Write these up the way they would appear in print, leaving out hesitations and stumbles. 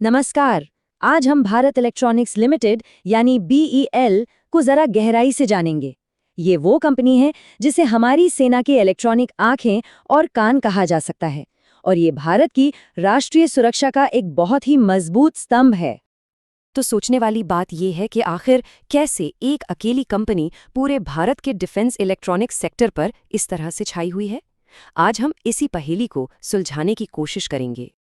नमस्कार। आज हम भारत इलेक्ट्रॉनिक्स लिमिटेड यानी बीईएल को जरा गहराई से जानेंगे। ये वो कंपनी है जिसे हमारी सेना की इलेक्ट्रॉनिक आंखें और कान कहा जा सकता है, और ये भारत की राष्ट्रीय सुरक्षा का एक बहुत ही मजबूत स्तंभ है। तो सोचने वाली बात यह है कि आखिर कैसे एक अकेली कंपनी पूरे भारत के डिफेंस इलेक्ट्रॉनिक्स सेक्टर पर इस तरह से छाई हुई है। आज हम इसी पहेली को सुलझाने की कोशिश करेंगे।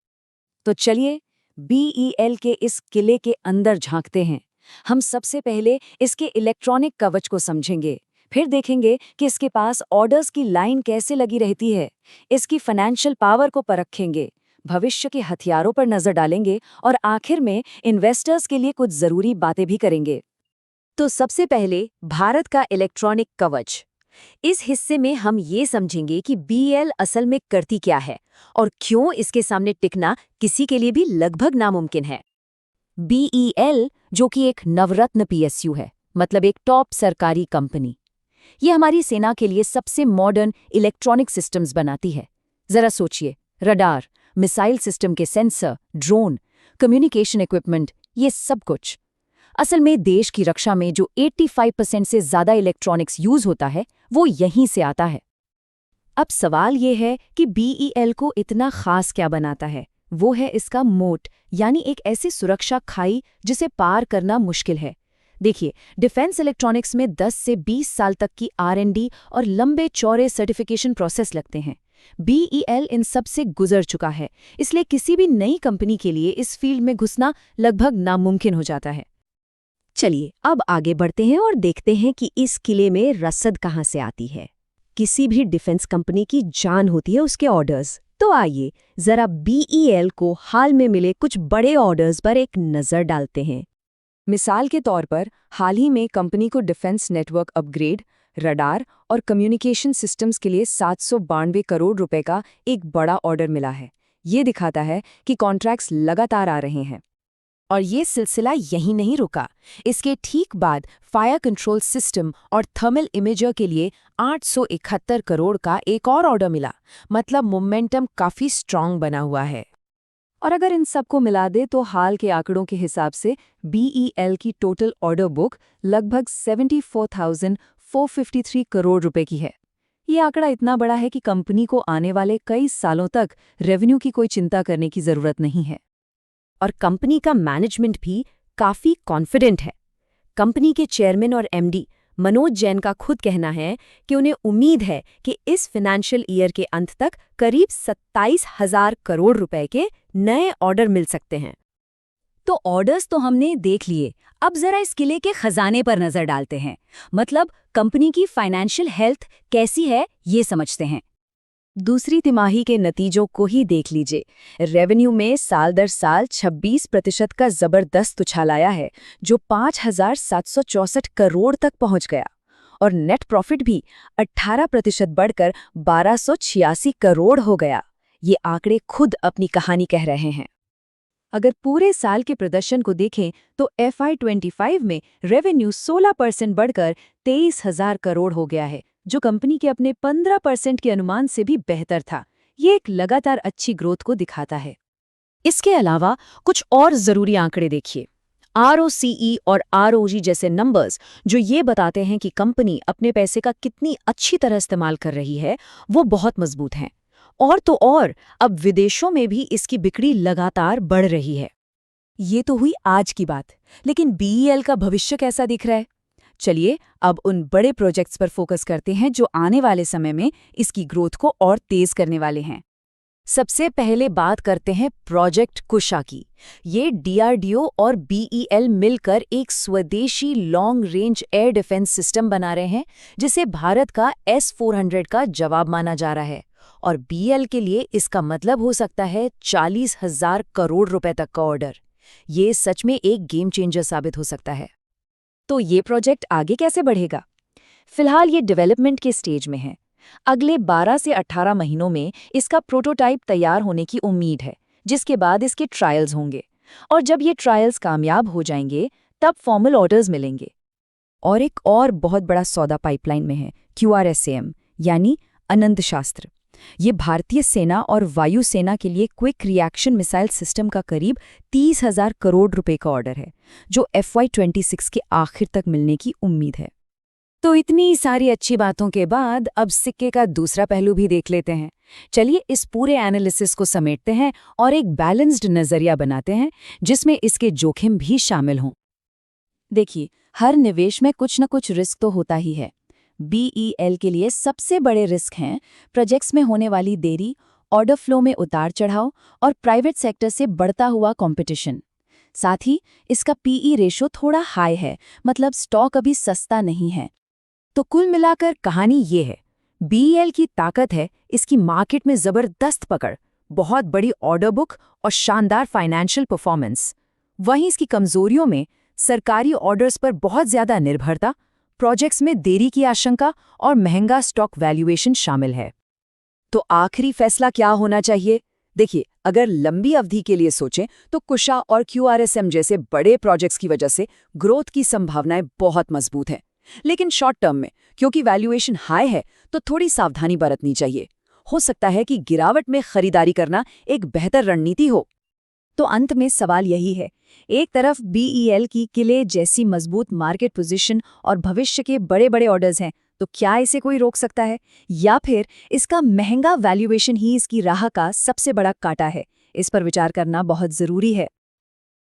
तो चलिए बीईएल के इस किले के अंदर झांकते हैं। हम सबसे पहले इसके इलेक्ट्रॉनिक कवच को समझेंगे, फिर देखेंगे कि इसके पास ऑर्डर्स की लाइन कैसे लगी रहती है, इसकी फाइनेंशियल पावर को परखेंगे, भविष्य के हथियारों पर नजर डालेंगे और आखिर में इन्वेस्टर्स के लिए कुछ जरूरी बातें भी करेंगे। तो सबसे पहले भारत का इलेक्ट्रॉनिक कवच। इस हिस्से में हम ये समझेंगे कि बीईएल असल में करती क्या है और क्यों इसके सामने टिकना किसी के लिए भी लगभग नामुमकिन है। बीईएल, जो कि एक नवरत्न पीएसयू है, मतलब एक टॉप सरकारी कंपनी, ये हमारी सेना के लिए सबसे मॉडर्न इलेक्ट्रॉनिक सिस्टम्स बनाती है। जरा सोचिए, रडार, मिसाइल सिस्टम के सेंसर, ड्रोन, कम्युनिकेशन इक्विपमेंट, ये सब कुछ। असल में देश की रक्षा में जो 85% से ज़्यादा इलेक्ट्रॉनिक्स यूज होता है, वो यहीं से आता है। अब सवाल ये है कि बीईएल को इतना खास क्या बनाता है। वो है इसका मोट, यानी एक ऐसी सुरक्षा खाई जिसे पार करना मुश्किल है। देखिए, डिफेंस इलेक्ट्रॉनिक्स में 10 से 20 साल तक की R&D और लंबे चौड़े सर्टिफिकेशन प्रोसेस लगते हैं। बीईएल इन सब से गुजर चुका है, इसलिए किसी भी नई कंपनी के लिए इस फील्ड में घुसना लगभग नामुमकिन हो जाता है। चलिए अब आगे बढ़ते हैं और देखते हैं कि इस किले में रसद कहाँ से आती है। किसी भी डिफेंस कंपनी की जान होती है उसके ऑर्डर्स। तो आइए जरा बीईएल को हाल में मिले कुछ बड़े ऑर्डर्स पर एक नज़र डालते हैं। मिसाल के तौर पर हाल ही में कंपनी को डिफेंस नेटवर्क अपग्रेड, रडार और कम्युनिकेशन सिस्टम्स के लिए 792 करोड़ रुपए का एक बड़ा ऑर्डर मिला है। ये दिखाता है कि कॉन्ट्रैक्ट्स लगातार आ रहे हैं। और ये सिलसिला यहीं नहीं रुका। इसके ठीक बाद फायर कंट्रोल सिस्टम और थर्मल इमेजर के लिए 871 करोड़ का एक और ऑर्डर मिला। मतलब मोमेंटम काफी स्ट्रांग बना हुआ है। और अगर इन सबको मिला दे तो हाल के आंकड़ों के हिसाब से बीईएल की टोटल ऑर्डर बुक लगभग 74,453 करोड़ रुपए की है। ये आंकड़ा इतना बड़ा है कि कंपनी को आने वाले कई सालों तक रेवेन्यू की कोई चिंता करने की जरूरत नहीं है। और कंपनी का मैनेजमेंट भी काफी कॉन्फिडेंट है। कंपनी के चेयरमैन और एमडी मनोज जैन का खुद कहना है कि उन्हें उम्मीद है कि इस फाइनेंशियल ईयर के अंत तक करीब 27,000 करोड़ रुपए के नए ऑर्डर मिल सकते हैं। तो ऑर्डर्स तो हमने देख लिए, अब जरा इस किले के खजाने पर नजर डालते हैं। मतलब कंपनी की फाइनेंशियल हेल्थ कैसी है, ये समझते हैं। दूसरी तिमाही के नतीजों को ही देख लीजिए। रेवेन्यू में साल दर साल 26% का जबरदस्त उछाल आया है, जो 5,764 करोड़ तक पहुंच गया। और नेट प्रॉफिट भी 18% बढ़कर 1,286 करोड़ हो गया। ये आंकड़े खुद अपनी कहानी कह रहे हैं। अगर पूरे साल के प्रदर्शन को देखें तो FY25 में रेवेन्यू 16% बढ़कर 23,000 करोड़ हो गया है, जो कंपनी के अपने 15% के अनुमान से भी बेहतर था। ये एक लगातार अच्छी ग्रोथ को दिखाता है। इसके अलावा कुछ और जरूरी आंकड़े देखिए। ROCE और ROG जैसे नंबर्स, जो ये बताते हैं कि कंपनी अपने पैसे का कितनी अच्छी तरह इस्तेमाल कर रही है, वो बहुत मजबूत हैं। और तो और अब विदेशों में भी इसकी बिक्री लगातार बढ़ रही है। ये तो हुई आज की बात, लेकिन बीईएल का भविष्य कैसा दिख रहा है? चलिए अब उन बड़े प्रोजेक्ट्स पर फोकस करते हैं जो आने वाले समय में इसकी ग्रोथ को और तेज करने वाले हैं। सबसे पहले बात करते हैं प्रोजेक्ट कुशा की। ये DRDO और बीईएल मिलकर एक स्वदेशी long range air defence system बना रहे हैं, जिसे भारत का S-400 का जवाब माना जा रहा है। और बीईएल के लिए इसका मतलब हो सकता है 40,000 करोड़ रुपए तक का ऑर्डर। ये सच में एक गेम चेंजर साबित हो सकता है। तो ये प्रोजेक्ट आगे कैसे बढ़ेगा? फिलहाल ये डेवलपमेंट के स्टेज में है। अगले 12 से 18 महीनों में इसका प्रोटोटाइप तैयार होने की उम्मीद है, जिसके बाद इसके ट्रायल्स होंगे। और जब ये ट्रायल्स कामयाब हो जाएंगे, तब फॉर्मल ऑर्डर्स मिलेंगे। और एक और बहुत बड़ा सौदा पाइपलाइन में है, QRSAM यानी अनंत शास्त्र। ये भारतीय सेना और वायुसेना के लिए क्विक रिएक्शन मिसाइल सिस्टम का करीब 30,000 करोड़ रुपए का ऑर्डर है, जो FY26 के आखिर तक मिलने की उम्मीद है। तो इतनी सारी अच्छी बातों के बाद अब सिक्के का दूसरा पहलू भी देख लेते हैं। चलिए इस पूरे एनालिसिस को समेटते हैं और एक बैलेंस्ड नजरिया बनाते हैं जिसमें इसके जोखिम भी शामिल हों। देखिए, हर निवेश में कुछ न कुछ रिस्क तो होता ही है। BEL के लिए सबसे बड़े रिस्क हैं प्रोजेक्ट्स में होने वाली देरी, ऑर्डर फ्लो में उतार चढ़ाव और प्राइवेट सेक्टर से बढ़ता हुआ कंपटीशन। साथ ही इसका PE रेशो थोड़ा हाई है, मतलब स्टॉक अभी सस्ता नहीं है। तो कुल मिलाकर कहानी ये है, BEL की ताकत है इसकी मार्केट में जबरदस्त पकड़, बहुत बड़ी ऑर्डर बुक और शानदार फाइनेंशियल परफॉर्मेंस। वहीं इसकी कमजोरियों में सरकारी ऑर्डर्स पर बहुत ज्यादा निर्भरता, प्रोजेक्ट्स में देरी की आशंका और महंगा स्टॉक वैल्यूएशन शामिल है। तो आखिरी फैसला क्या होना चाहिए? देखिए, अगर लंबी अवधि के लिए सोचें तो कुशा और QRSM जैसे बड़े प्रोजेक्ट्स की वजह से ग्रोथ की संभावनाएं बहुत मजबूत हैं। लेकिन शॉर्ट टर्म में क्योंकि वैल्यूएशन हाई है तो थोड़ी सावधानी बरतनी चाहिए। हो सकता है कि गिरावट में खरीदारी करना एक बेहतर रणनीति हो। तो अंत में सवाल यही है, एक तरफ BEL की किले जैसी मजबूत मार्केट पोजीशन और भविष्य के बड़े बड़े ऑर्डर्स हैं, तो क्या इसे कोई रोक सकता है, या फिर इसका महंगा वैल्यूएशन ही इसकी राह का सबसे बड़ा कांटा है? इस पर विचार करना बहुत जरूरी है।